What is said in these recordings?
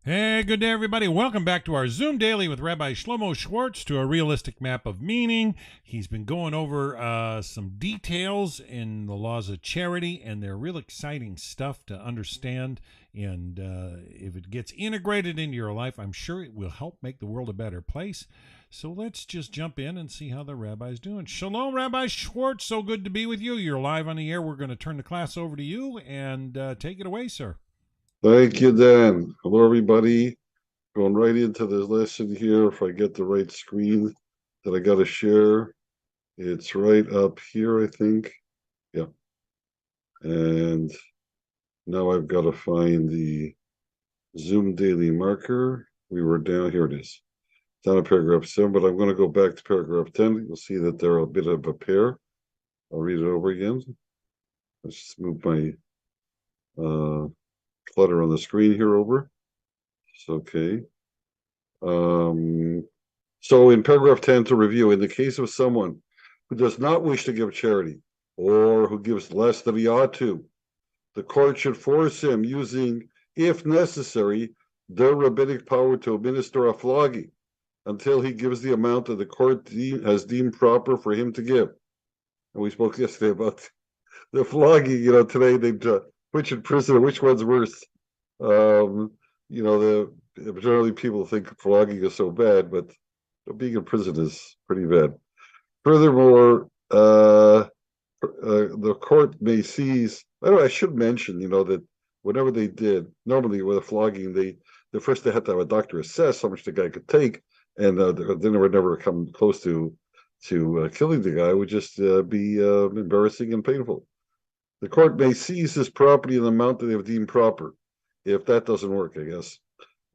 Hey, good day, everybody. Welcome back to our Zoom Daily with Rabbi Shlomo Schwartz to a realistic map of meaning. He's been going over some details in the laws of charity, and they're real exciting stuff to understand. And if it gets integrated into your life, I'm sure it will help make the world a better place. So let's just jump in and see how the rabbi's doing. Shalom, Rabbi Schwartz. So good to be with you. You're live on the air. We're going to turn the class over to you and take it away, sir. Thank you, Dan. Hello, everybody. Going right into this lesson here. If I get the right screen that I got to share, it's right up here, I think. Yeah. And now I've got to find the Zoom daily marker. We were down, here it is. Down at paragraph 7, but I'm going to go back to paragraph 10. You'll see that they're a bit of a pair. I'll read it over again. Let's just move my clutter on the screen here over. It's okay. So in paragraph 10 to review, in the case of someone who does not wish to give charity or who gives less than he ought to, the court should force him using, if necessary, their rabbinic power to administer a flogging until he gives the amount that the court has deemed proper for him to give. And we spoke yesterday about the flogging. Today they which in prison, which one's worse? Generally people think flogging is so bad, but being in prison is pretty bad. Furthermore, the court may seize. I should mention, that whenever they did, normally with a flogging, they first they had to have a doctor assess how much the guy could take, and then they would never come close to killing the guy. It would just be embarrassing and painful. The court may seize his property in the amount that they have deemed proper. If that doesn't work, I guess.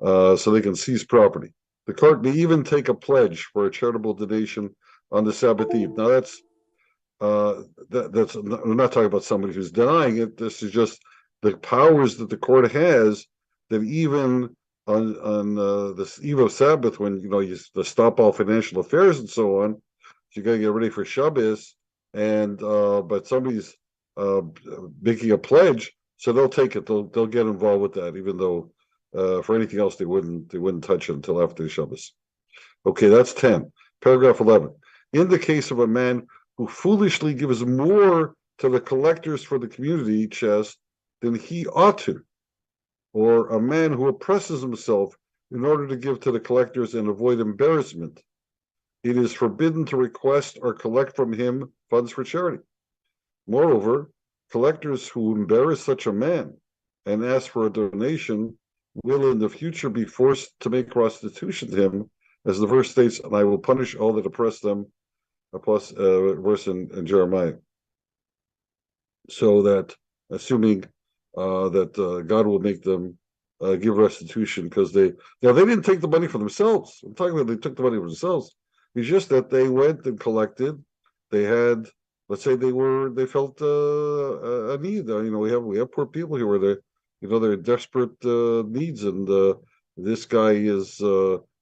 So they can seize property. The court may even take a pledge for a charitable donation on the Sabbath eve. Now that's we're not talking about somebody who's denying it. This is just the powers that the court has, that even on this eve of Sabbath, when you stop all financial affairs and so on, you got to get ready for Shabbos, and but somebody's making a pledge, so they'll take it. They'll get involved with that, even though for anything else they wouldn't touch it until after Shabbos. Okay, that's 10. Paragraph 11. In the case of a man who foolishly gives more to the collectors for the community chest than he ought to, or a man who oppresses himself in order to give to the collectors and avoid embarrassment, it is forbidden to request or collect from him funds for charity. Moreover, collectors who embarrass such a man and ask for a donation will in the future be forced to make restitution to him, as the verse states, and I will punish all that oppress them, plus verse in Jeremiah. So that, assuming that God will make them give restitution, because they didn't take the money for themselves. I'm talking about they took the money for themselves. It's just that they went and collected. They had, let's say they felt a need. We have poor people here where they're desperate needs, and this guy is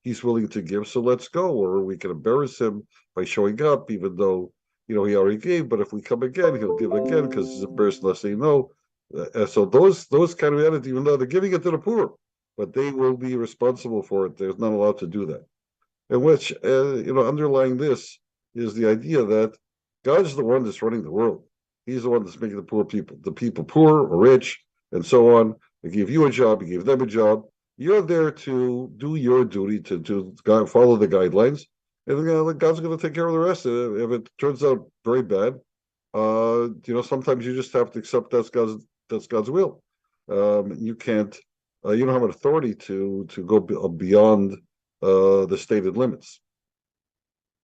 he's willing to give, so let's go. Or we can embarrass him by showing up, even though he already gave. But if we come again, he'll give again because he's embarrassed unless they know. So those kind of attitudes, even though they're giving it to the poor, but they will be responsible for it. They're not allowed to do that. And which underlying this is the idea that God's the one that's running the world. He's the one that's making the people poor or rich, and so on. They give you a job, you give them a job. You're there to do your duty, to follow the guidelines, and God's going to take care of the rest. If it turns out very bad, sometimes you just have to accept that's God's will. You can't, you don't have an authority to go beyond the stated limits.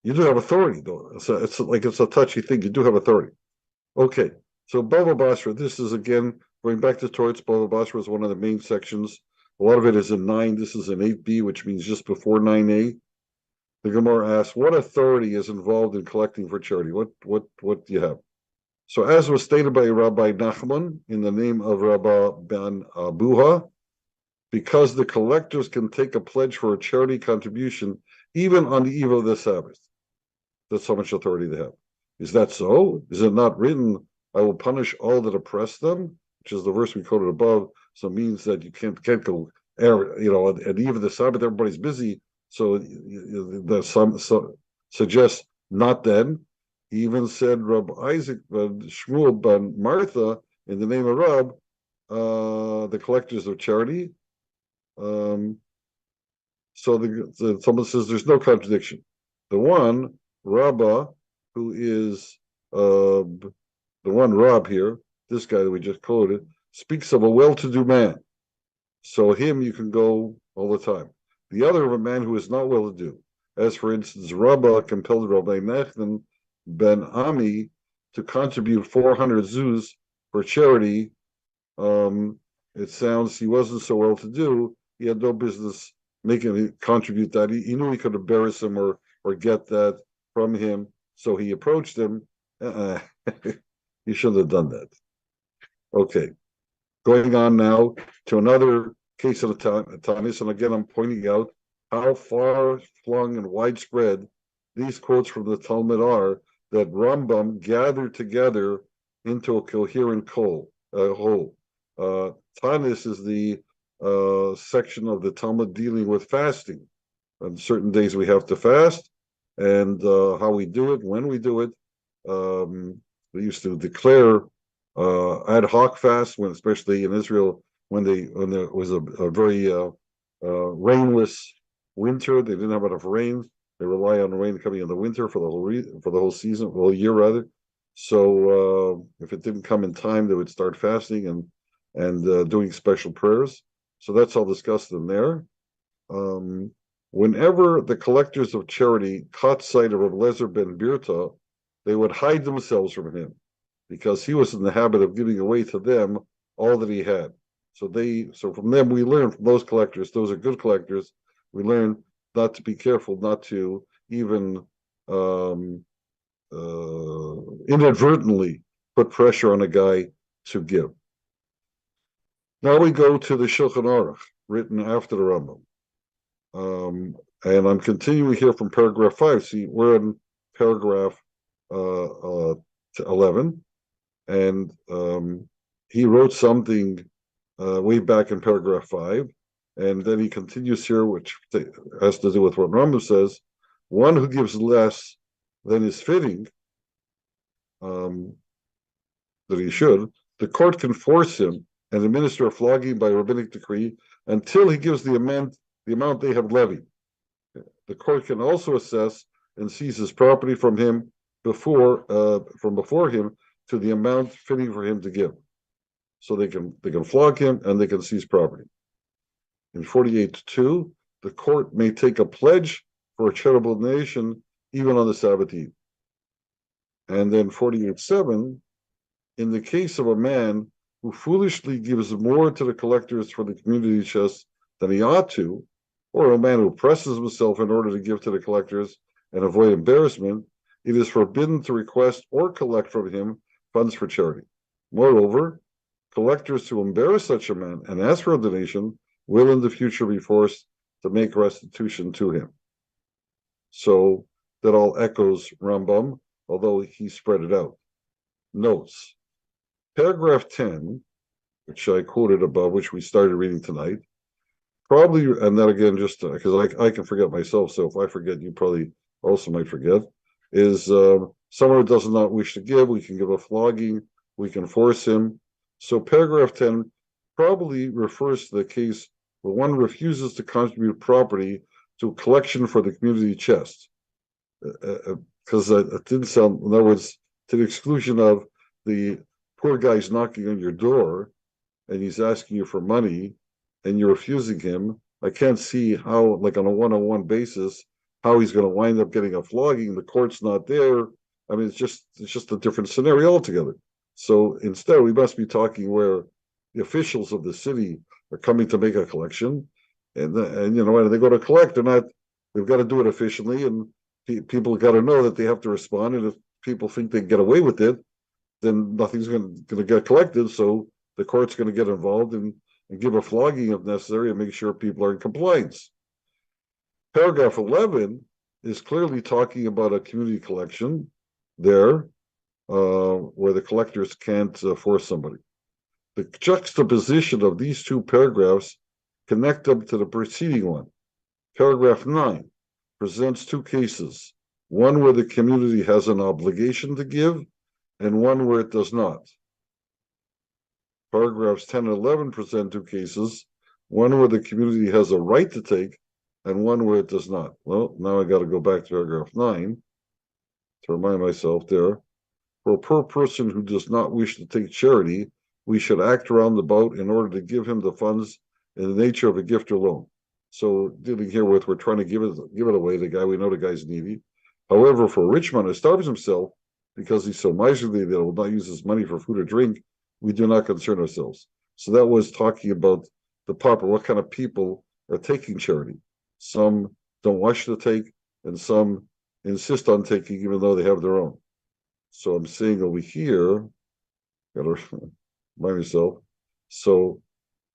You do have authority, though. So it's a touchy thing. You do have authority. Okay, so Bava Basra, this is again going back to Torah. Bava Basra is one of the main sections. A lot of it is in 9. This is in 8b, which means just before 9a. The Gemara asks, what authority is involved in collecting for charity? What do you have? So as was stated by Rabbi Nachman in the name of Rabbi Ben Abuha, because the collectors can take a pledge for a charity contribution even on the eve of the Sabbath. That's how much authority they have. Is that so? Is it not written, I will punish all that oppress them, which is the verse we quoted above, So it means that you can't go, and even the Sabbath, everybody's busy. So the some suggests not then. He even said Rab Isaac ben Shmuel ben Martha in the name of Rab, the collectors of charity. So someone says there's no contradiction. The one Rabbah, who is the one Rab here, this guy that we just quoted, speaks of a well-to-do man. So him you can go all the time. The other of a man who is not well-to-do, as for instance, Rabbah compelled Rabbi Nachman ben Ami to contribute 400 zuz for charity. It sounds he wasn't so well-to-do. He had no business making him contribute that. He knew he could embarrass him or get that from him. So he approached him. He shouldn't have done that. Okay. Going on now to another case of the Tanis, and again, I'm pointing out how far-flung and widespread these quotes from the Talmud are, that Rambam gathered together into a coherent whole. Tanis is the section of the Talmud dealing with fasting. On certain days we have to fast, and how we do it, when we do it. They used to declare ad hoc fast, when, especially in Israel, when there was a very rainless winter. They didn't have enough rain. They rely on rain coming in the winter for the whole season, whole year rather. So if it didn't come in time, they would start fasting and doing special prayers. So that's all discussed in there. Whenever the collectors of charity caught sight of Eliezer ben Birta, they would hide themselves from him, because he was in the habit of giving away to them all that he had. So from them we learn, from those collectors, those are good collectors, we learn not to be careful, not to even inadvertently put pressure on a guy to give. Now we go to the Shulchan Aruch, written after the Rambam. And I'm continuing here from paragraph 5. See, we're in paragraph 11. And he wrote something way back in paragraph 5. And then he continues here, which has to do with what Rambam says. One who gives less than is fitting, that he should, the court can force him and administer a flogging by rabbinic decree until he gives the amount they have levied. The court can also assess and seize his property from him before him to the amount fitting for him to give. So they can flog him and they can seize property. In 48:2, the court may take a pledge for a charitable donation even on the Sabbath eve. And then 48:7, in the case of a man who foolishly gives more to the collectors for the community chest than he ought to, or a man who presses himself in order to give to the collectors and avoid embarrassment, it is forbidden to request or collect from him funds for charity. Moreover, collectors who embarrass such a man and ask for a donation will in the future be forced to make restitution to him. So that all echoes Rambam, although he spread it out. Notes. Paragraph 10, which I quoted above, which we started reading tonight, probably, and then again, just because I can forget myself, so if I forget, you probably also might forget, is someone who does not wish to give, we can give a flogging, we can force him. So paragraph 10 probably refers to the case where one refuses to contribute property to a collection for the community chest. Because it didn't sound, in other words, to the exclusion of the poor guy's knocking on your door and he's asking you for money and you're refusing him. I can't see how, like on a one-on-one basis, how he's going to wind up getting a flogging. The court's not there. I mean, it's just a different scenario altogether. So instead, we must be talking where the officials of the city are coming to make a collection, and when they go to collect, they've got to do it efficiently, and people got to know that they have to respond. And if people think they can get away with it, then nothing's going to get collected. So the court's going to get involved and give a flogging if necessary and make sure people are in compliance. Paragraph 11 is clearly talking about a community collection there, where the collectors can't force somebody. The juxtaposition of these two paragraphs connect them to the preceding one. Paragraph 9 presents two cases, one where the community has an obligation to give and one where it does not. Paragraphs 10 and 11 present two cases, one where the community has a right to take and one where it does not. Well, now I got to go back to paragraph 9 to remind myself there. For a poor person who does not wish to take charity, we should act around about in order to give him the funds in the nature of a gift or loan. So dealing here with, we're trying to give it away. The guy, we know the guy's needy. However, for a rich man who starves himself because he's so miserly that he will not use his money for food or drink, we do not concern ourselves. So that was talking about the pauper, what kind of people are taking charity. Some don't wish to take, and some insist on taking even though they have their own. So I'm saying over here, gotta remind myself. So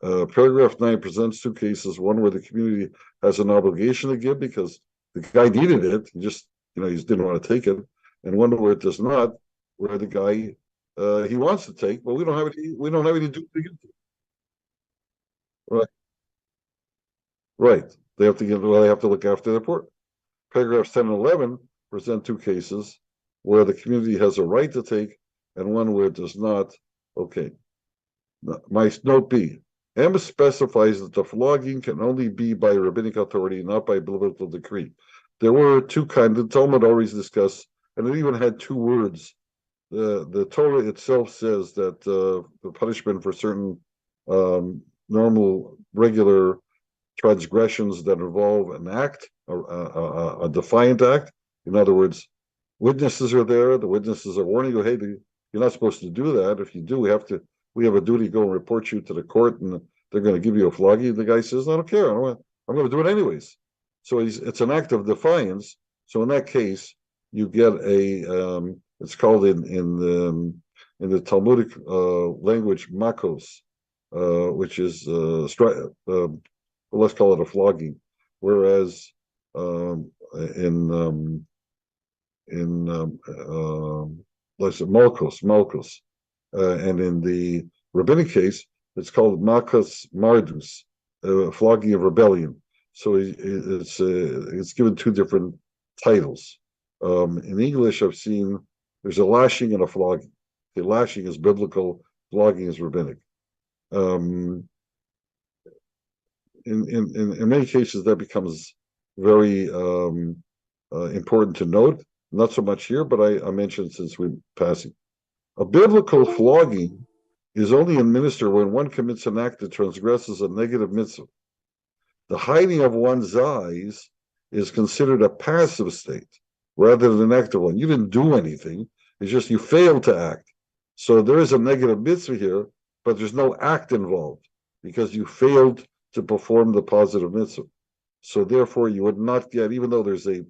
paragraph 9 presents two cases, one where the community has an obligation to give because the guy needed it, he just, he just didn't want to take it, and one where it does not, where the guy he wants to take, but we don't have any duty to give to. Right, right. They have to give, well, they have to look after the poor. Paragraphs 10 and 11 present two cases where the community has a right to take and one where it does not. Okay. My note B. M specifies that the flogging can only be by rabbinic authority, not by biblical decree. There were two kinds. The Talmud always discussed, and it even had two words. The Torah itself says that the punishment for certain normal, regular transgressions that involve an act, a defiant act. In other words, witnesses are there. The witnesses are warning you, hey, you're not supposed to do that. If you do, we have a duty to go and report you to the court, and they're going to give you a flogging. The guy says, I don't care. I'm going to do it anyways. So it's an act of defiance. So in that case, you get it's called in the Talmudic language makos, which is let's call it a flogging. Whereas let's say malchus, and in the rabbinic case, it's called malchus mardus, flogging of rebellion. So it's given two different titles. In English, I've seen there's a lashing and a flogging. The lashing is biblical, flogging is rabbinic. In many cases, that becomes very important to note. Not so much here, but I mentioned since we're passing. A biblical flogging is only administered when one commits an act that transgresses a negative mitzvah. The hiding of one's eyes is considered a passive state rather than an active one. You didn't do anything. It's just you failed to act. So there is a negative mitzvah here, but there's no act involved because you failed to perform the positive mitzvah. So therefore, you would not get, even though there's a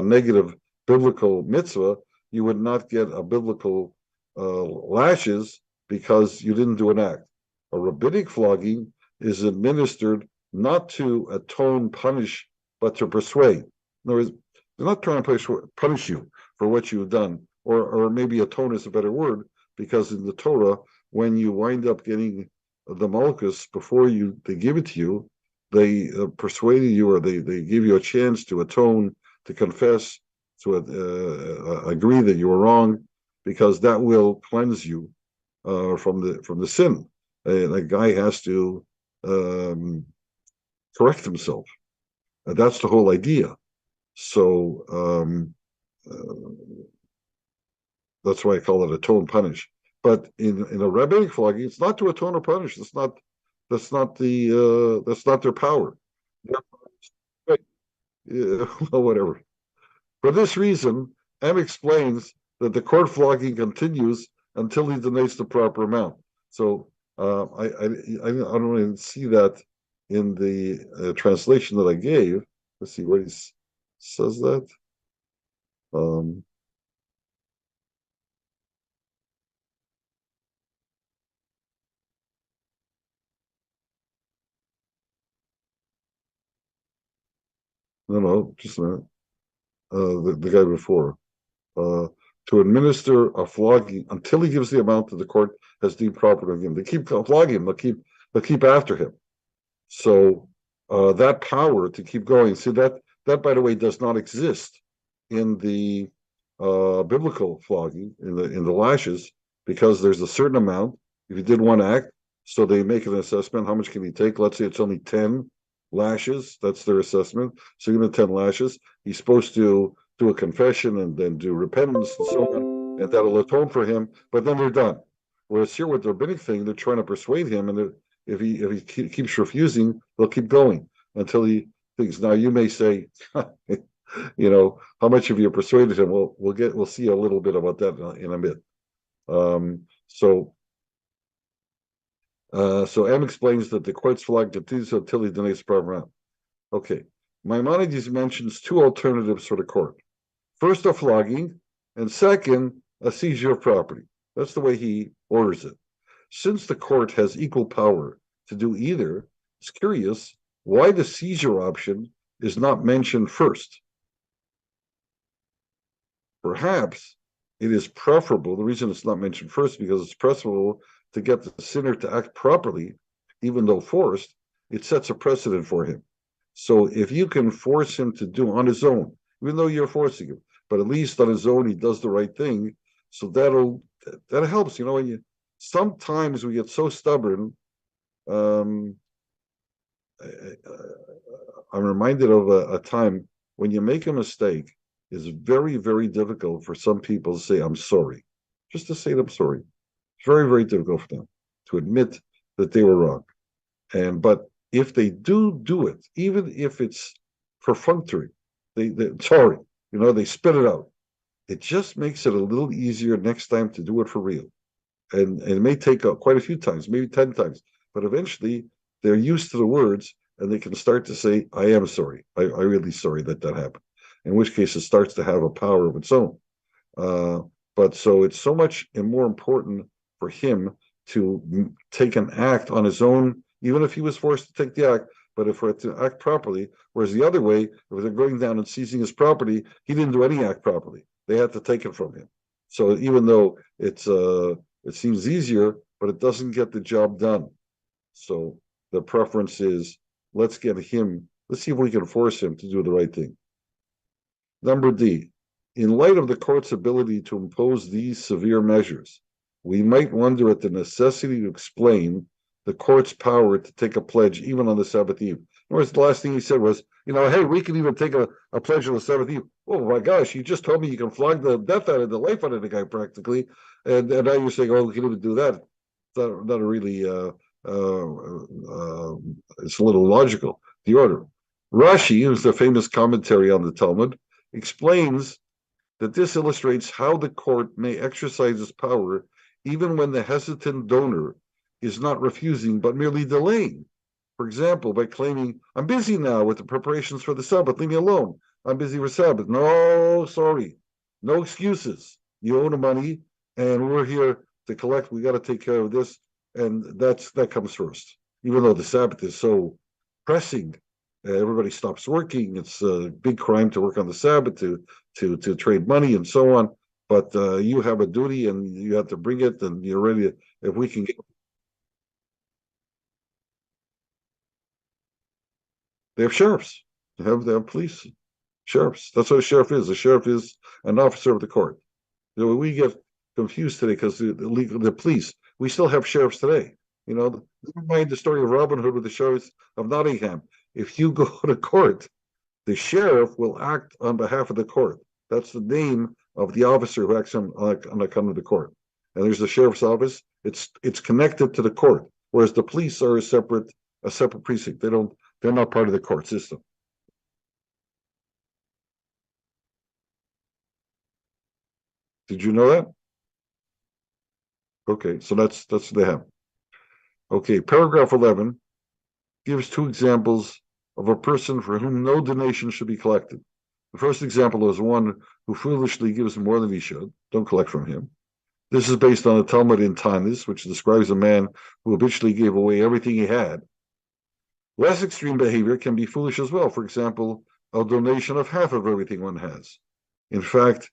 negative biblical mitzvah, you would not get a biblical lashes because you didn't do an act. A rabbinic flogging is administered not to atone, punish, but to persuade. In other words, they're not trying to punish you for what you've done, or maybe atone is a better word, because in the Torah, when you wind up getting the malchus before they give it to you, they persuaded you, or they give you a chance to atone, to confess, to agree that you were wrong, because that will cleanse you from the sin. The guy has to correct himself. That's the whole idea. So that's why I call it atone, punish. But in a rabbinic flogging, it's not to atone or punish. That's not their power. Yeah, well, whatever. For this reason, M explains that the court flogging continues until he donates the proper amount. So I don't even see that in the translation that I gave. Let's see where he says that. No, just a minute. The guy before. to administer a flogging until he gives the amount that the court has deemed proper of him. They keep flogging him. They'll keep after him. So that power to keep going. See that by the way does not exist in the biblical flogging in the lashes, because there's a certain amount. If you did one act, so they make an assessment. How much can he take? Let's say it's only 10 lashes. That's their assessment. So give him 10 lashes. He's supposed to do a confession and then do repentance and so on, and that'll atone for him. But then they're done. Whereas here with the rabbinic thing, they're trying to persuade him, and if he keeps refusing, they'll keep going until he thinks. Now you may say, how much have you persuaded him? Well, we'll see a little bit about that in a bit. So M explains that the court's flag continues until he denies proper amount. Okay, Maimonides mentions two alternatives for the court. First, a flogging, and second, a seizure of property. That's the way he orders it. Since the court has equal power to do either, it's curious why the seizure option is not mentioned first. Perhaps it is preferable, the reason it's not mentioned first, because it's preferable to get the sinner to act properly, even though forced, it sets a precedent for him. So if you can force him to do on his own, even though you're forcing him, but at least on his own, he does the right thing. So that helps, sometimes we get so stubborn. I'm reminded of a time when you make a mistake. It's very, very difficult for some people to say, I'm sorry. Just to say I'm sorry. It's very, very difficult for them to admit that they were wrong. But if they do it, even if it's perfunctory, they sorry, they spit it out. It just makes it a little easier next time to do it for real. And it may take quite a few times, maybe 10 times, but eventually they're used to the words and they can start to say, I am sorry. I'm really sorry that happened. In which case it starts to have a power of its own. But so it's so much more important for him to take an act on his own, even if he was forced to take the act, but if we're to act properly, whereas the other way, if they're going down and seizing his property, he didn't do any act properly. They had to take it from him. So even though it seems easier, but it doesn't get the job done. So the preference is, let's see if we can force him to do the right thing. Number D, in light of the court's ability to impose these severe measures, we might wonder at the necessity to explain the court's power to take a pledge even on the Sabbath eve. In other words, the last thing he said was, hey, we can even take a pledge on the Sabbath eve. Oh my gosh, you just told me you can flog the death out of the life out of the guy practically, and now you're saying, oh, we can even do that. It's not really, it's a little logical, the order. Rashi, who's the famous commentary on the Talmud, explains that this illustrates how the court may exercise its power even when the hesitant donor is not refusing but merely delaying. For example, by claiming, I'm busy now with the preparations for the Sabbath, leave me alone. I'm busy for Sabbath. No, sorry. No excuses. You owe the money and we're here to collect. We got to take care of this. And that comes first. Even though the Sabbath is so pressing, everybody stops working. It's a big crime to work on the Sabbath, to trade money and so on. But you have a duty and you have to bring it, and you're ready. If we can get, they have sheriffs. They have police, sheriffs. That's what a sheriff is. A sheriff is an officer of the court. We get confused today because the police. We still have sheriffs today. Never mind the story of Robin Hood with the sheriffs of Nottingham. If you go to court, the sheriff will act on behalf of the court. That's the name of the officer who acts on account of the court. And there's the sheriff's office. It's connected to the court, whereas the police are a separate precinct. They're not part of the court system. Did you know that? Okay, so that's the hem. Okay, paragraph 11 gives two examples of a person for whom no donation should be collected. The first example is one who foolishly gives more than he should. Don't collect from him. This is based on the Talmud in Tanis, which describes a man who habitually gave away everything he had. Less extreme behavior can be foolish as well. For example, a donation of half of everything one has. In fact,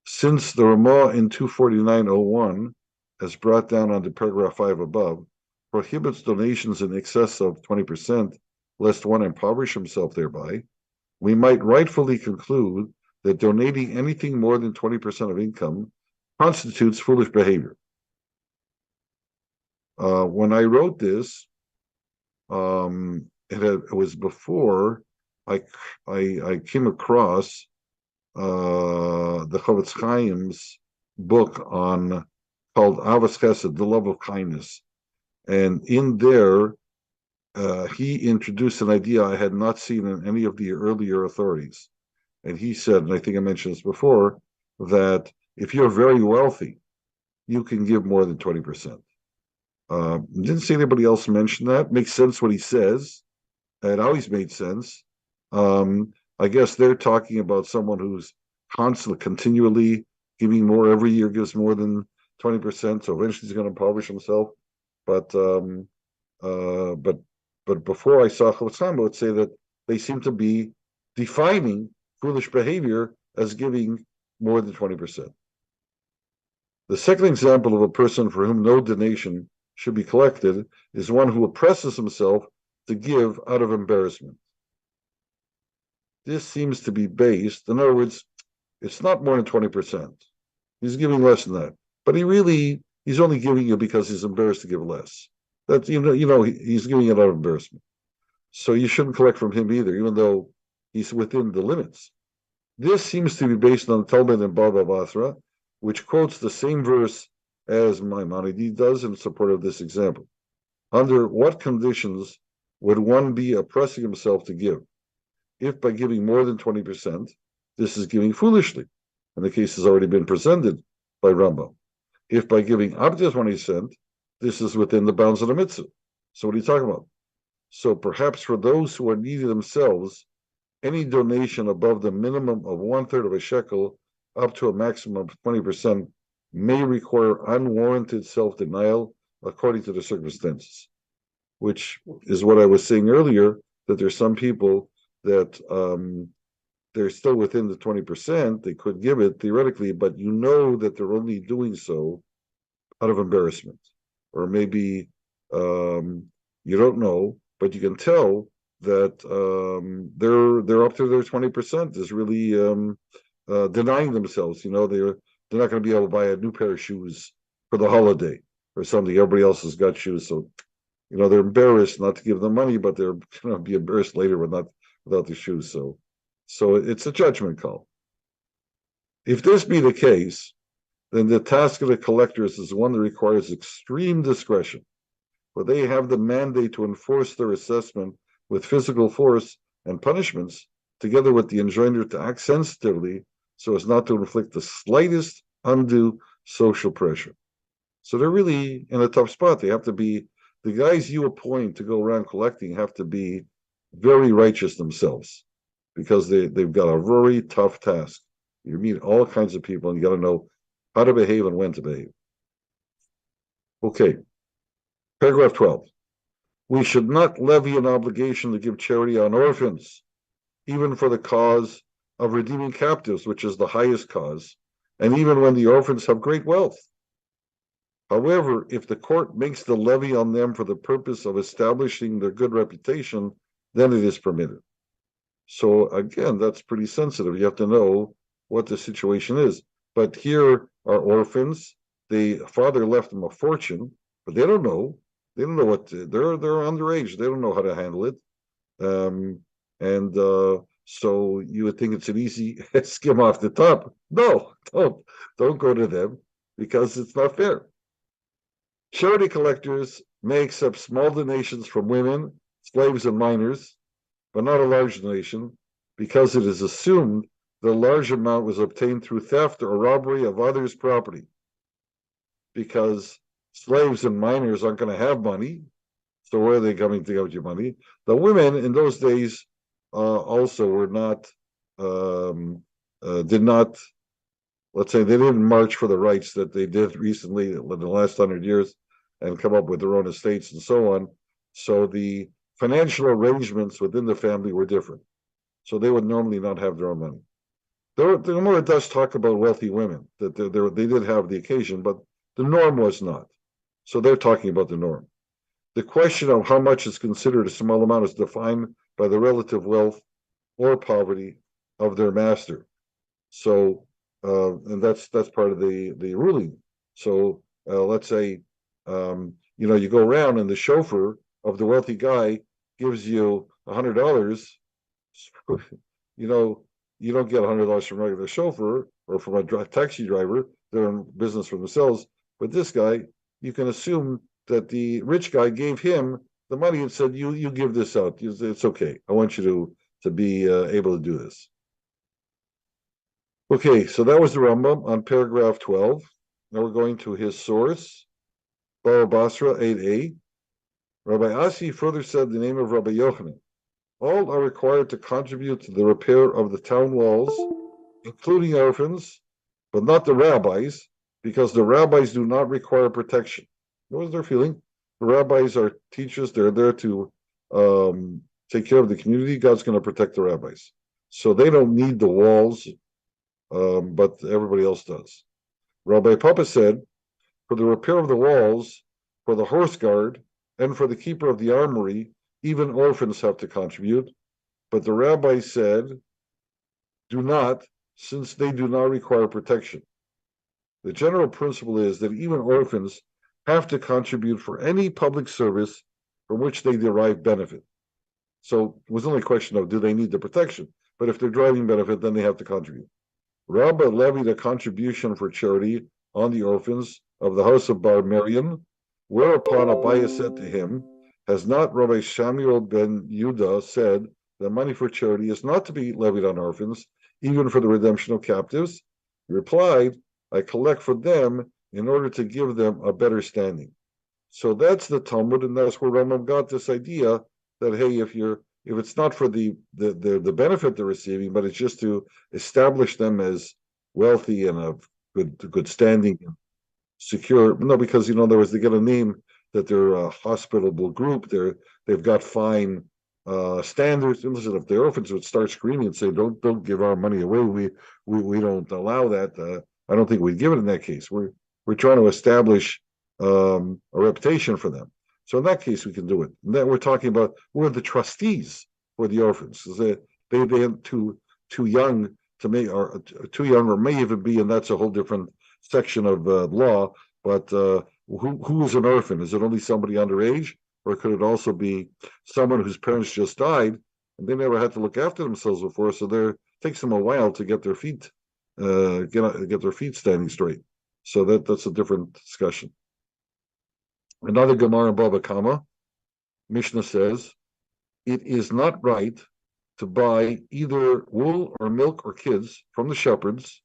Since the Ramah in 249.01, as brought down under paragraph 5 above, prohibits donations in excess of 20%, lest one impoverish himself thereby, we might rightfully conclude that donating anything more than 20% of income constitutes foolish behavior. When I wrote this, it was before I came across the Chofetz Chaim's book called Avos Chesed, the love of kindness, and in there he introduced an idea I had not seen in any of the earlier authorities, and he said, and I think I mentioned this before, that if you're very wealthy, you can give more than 20%. Didn't see anybody else mention that. Makes sense what he says. It always made sense. I guess they're talking about someone who's constantly, continually giving more every year, gives more than 20%. So eventually he's going to impoverish himself. But before I saw Chofetz Chaim, I would say that they seem to be defining foolish behavior as giving more than 20%. The second example of a person for whom no donation should be collected is one who oppresses himself to give out of embarrassment. This seems to be based, in other words, it's not more than 20%. He's giving less than that, but he's only giving it because he's embarrassed to give less. That he's giving it out of embarrassment. So you shouldn't collect from him either, even though he's within the limits. This seems to be based on Talmud and Bava Basra, which quotes the same verse as Maimonides does in support of this example. Under what conditions would one be oppressing himself to give? If by giving more than 20%, this is giving foolishly, and the case has already been presented by Rambam. If by giving up to 20%, this is within the bounds of the mitzvah. So what are you talking about? So perhaps for those who are needy themselves, any donation above the minimum of 1/3 of a shekel up to a maximum of 20% may require unwarranted self-denial according to the circumstances, which is what I was saying earlier, that there's some people that they're still within the 20%, they could give it theoretically, but you know that they're only doing so out of embarrassment. Or maybe you don't know, but you can tell that they're up to their 20% is really denying themselves. They're not going to be able to buy a new pair of shoes for the holiday or something. Everybody else has got shoes, so they're embarrassed not to give them money, but they're going to be embarrassed later without the shoes. So it's a judgment call. If this be the case, then the task of the collectors is one that requires extreme discretion, for they have the mandate to enforce their assessment with physical force and punishments, together with the enjoiner to act sensitively so as not to inflict the slightest undue social pressure. So they're really in a tough spot. They have to be, the guys you appoint to go around collecting have to be very righteous themselves, because they've got a very tough task. You meet all kinds of people and you got to know how to behave and when to behave. Okay, paragraph 12. We should not levy an obligation to give charity on orphans, even for the cause of redeeming captives, which is the highest cause, and even when the orphans have great wealth. However, if the court makes the levy on them for the purpose of establishing their good reputation, then it is permitted. So again, that's pretty sensitive. You have to know what the situation is. But here are orphans. The father left them a fortune, but they don't know. They don't know they're underage. They don't know how to handle it. So you would think it's an easy skim off the top. No, don't go to them, because it's not fair. Charity collectors may accept small donations from women, slaves, and minors, but not a large donation, because it is assumed the large amount was obtained through theft or robbery of others' property. Because slaves and minors aren't going to have money, so where are they coming to get your money? The women in those days also were not, did not, let's say, they didn't march for the rights that they did recently in the last 100 years and come up with their own estates and so on. So the financial arrangements within the family were different. So they would normally not have their own money. The Gemara does talk about wealthy women, that they did have the occasion, but the norm was not. So they're talking about the norm. The question of how much is considered a small amount is defined by the relative wealth or poverty of their master. So, and that's part of the ruling. So, let's say, you go around and the chauffeur of the wealthy guy gives you $100. You know, you don't get $100 from a regular chauffeur or from a taxi driver. They're in business for themselves. But this guy, you can assume that the rich guy gave him the money and said, "You give this out. It's okay. I want you to be able to do this." Okay, so that was the Rambam on paragraph 12. Now we're going to his source, Baba Basra 8a. Rabbi Asi further said the name of Rabbi Yochanan. All are required to contribute to the repair of the town walls, including orphans, but not the rabbis, because the rabbis do not require protection. What was their feeling? The rabbis are teachers. They're there to take care of the community. God's going to protect the rabbis. So they don't need the walls, but everybody else does. Rabbi Papa said, for the repair of the walls, for the horse guard, and for the keeper of the armory, even orphans have to contribute. But the rabbi said, do not, since they do not require protection. The general principle is that even orphans have to contribute for any public service from which they derive benefit. So it was only a question of do they need the protection? But if they're deriving benefit, then they have to contribute. Rabbi levied a contribution for charity on the orphans of the house of Bar Miriam, whereupon Abaye said to him, has not Rabbi Samuel ben Yudah said that money for charity is not to be levied on orphans, even for the redemption of captives? He replied, I collect for them in order to give them a better standing. So that's the Talmud, and that's where Rambam got this idea that, hey, if it's not for the benefit they're receiving, but it's just to establish them as wealthy and of good standing and secure. No, because otherwise they get a name that they're a hospitable group. They've got fine standards. And listen, if the orphans would start screaming and say, "Don't give our money away," we don't allow that. I don't think we'd give it in that case. We're trying to establish a reputation for them. So in that case, we can do it. And then we're talking about we're the trustees for the orphans. They too young to make, or too young, or may even be, and that's a whole different section of law. But who is an orphan? Is it only somebody underage, or could it also be someone whose parents just died and they never had to look after themselves before? So it takes them a while to get their feet get their feet standing straight. So that's a different discussion. Another Gemara in Baba Kama, Mishnah says, it is not right to buy either wool or milk or kids from the shepherds,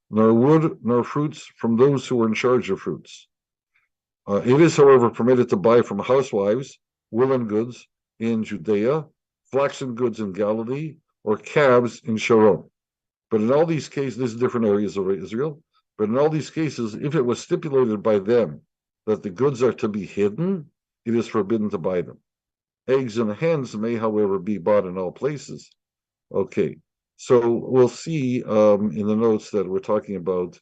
nor wood nor fruits from those who are in charge of fruits. It is, however, permitted to buy from housewives woolen goods in Judea, flaxen goods in Galilee, or calves in Sharon. But in all these cases, these different areas of Israel, but in all these cases, if it was stipulated by them that the goods are to be hidden, it is forbidden to buy them. Eggs and hens may, however, be bought in all places. Okay, so we'll see in the notes that we're talking about,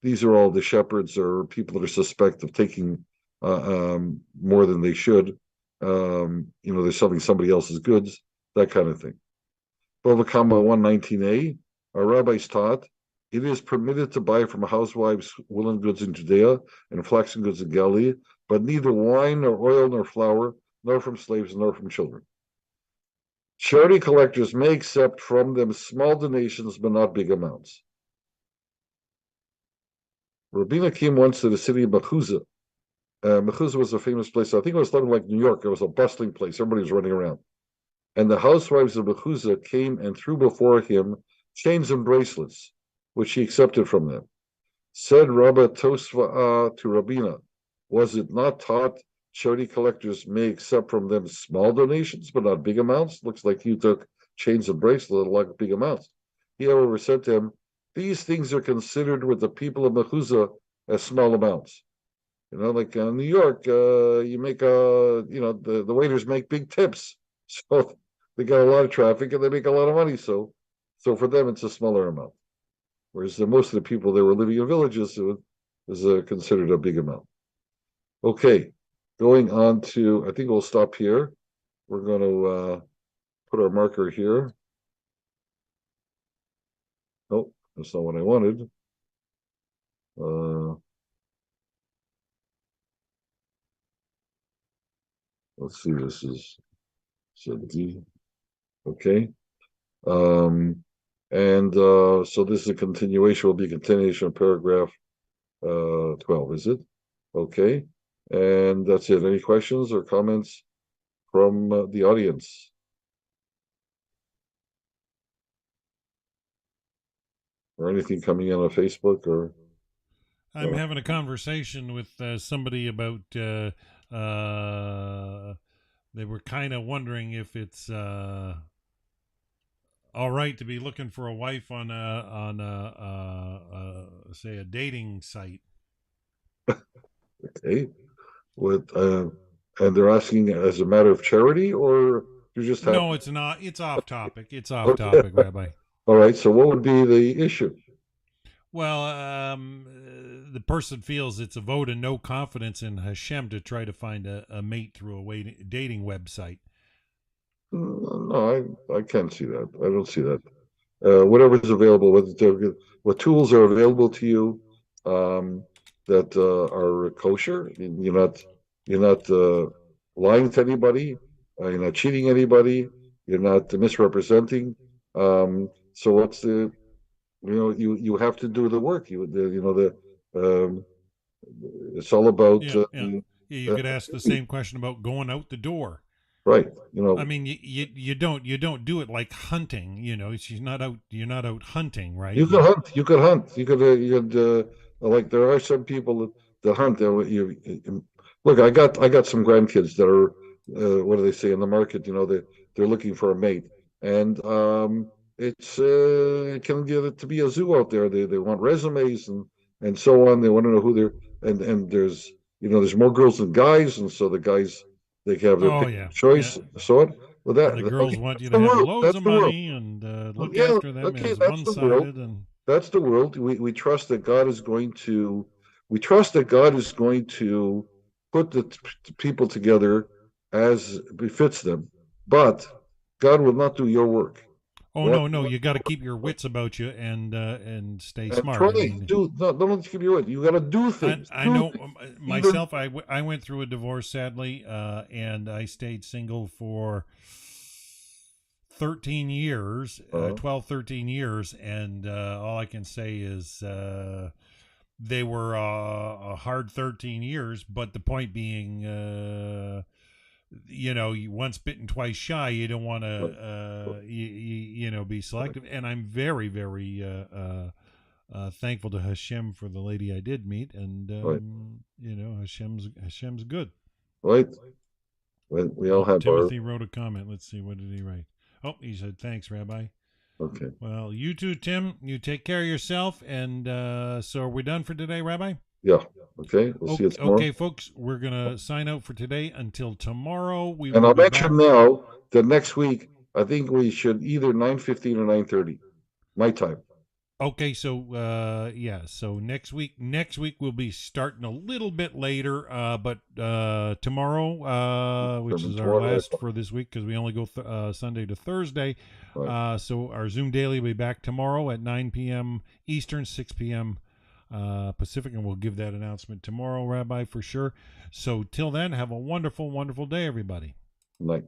these are all the shepherds or people that are suspect of taking more than they should. They're selling somebody else's goods, that kind of thing. Bava Kama 119a, our rabbis taught, it is permitted to buy from housewives woolen goods in Judea and flaxen goods in Galilee, but neither wine nor oil nor flour, nor from slaves nor from children. Charity collectors may accept from them small donations, but not big amounts. Rabbi came once to the city of Mechuzah. Mechuzah was a famous place. I think it was something like New York. It was a bustling place. Everybody was running around. And the housewives of Mechuzah came and threw before him chains and bracelets, which he accepted from them. Said Rabbi Tosva'a to Rabina, was it not taught charity collectors may accept from them small donations, but not big amounts? Looks like you took chains and bracelets like big amounts. He, however, said to him, these things are considered with the people of Mechuzah as small amounts. Like in New York, you make the waiters make big tips. So they got a lot of traffic and they make a lot of money. So So for them, it's a smaller amount. Whereas most of the people that were living in villages, it was considered a big amount. Okay, going on to, I think we'll stop here. We're going to put our marker here. Nope, that's not what I wanted. Let's see, this is D. Okay. And so this is a continuation, will be a continuation of paragraph 12, is it? Okay. And that's it. Any questions or comments from the audience? Or anything coming in on Facebook or? I'm having a conversation with somebody about they were kind of wondering if it's all right to be looking for a wife on say a dating site. Okay. What and they're asking as a matter of charity, or you just have? No, it's not. It's off topic. It's off topic, Rabbi. All right. So what would be the issue? Well, the person feels it's a vote of no confidence in Hashem to try to find a mate through a dating website. No, I can't see that. I don't see that. Whatever is available, what tools are available to you that are kosher. You're not lying to anybody. You're not cheating anybody. You're not misrepresenting. So what's the you have to do the work. It's all about. You could ask the same question about going out the door. Right. I mean, you don't do it like hunting. She's not out. You're not out hunting, right? You could hunt. You could hunt. You could like there are some people that hunt. Look, I got some grandkids that are what do they say in the market? They're looking for a mate, and it can get it to be a zoo out there. They want resumes and so on. They want to know who they're and there's more girls than guys, and so the guys they can have their choice. Yeah. So on. Well, the girls want you to have loads of money and look after them as one-sided. And that's the world. We trust that God is going to. We trust that God is going to put the people together as befits them, but God will not do your work. Oh no! You got to keep your wits about you and stay smart. Don't keep your wits. You got to do things. I know myself. I went through a divorce, sadly, and I stayed single for 13 years, 12, 13 years, and all I can say is they were a hard 13 years. But the point being, you once bitten, twice shy. You don't want to, be selective. And I'm very, very thankful to Hashem for the lady I did meet, and Hashem's good. Right. We all have. Timothy wrote a comment. Let's see, what did he write? Oh, he said, "Thanks, Rabbi." Okay. Well, you too, Tim. You take care of yourself. And so, are we done for today, Rabbi? Yeah. Okay. We'll see you tomorrow. Okay, folks. We're gonna sign out for today until tomorrow. And I'll mention now that next week I think we should either 9:15 or 9:30, my time. Okay, so so next week we'll be starting a little bit later, but tomorrow, which is our last for this week because we only go Sunday to Thursday. Right. So our Zoom Daily will be back tomorrow at 9 p.m. Eastern, 6 p.m. Pacific, and we'll give that announcement tomorrow, Rabbi, for sure. So till then, have a wonderful, wonderful day, everybody. Night.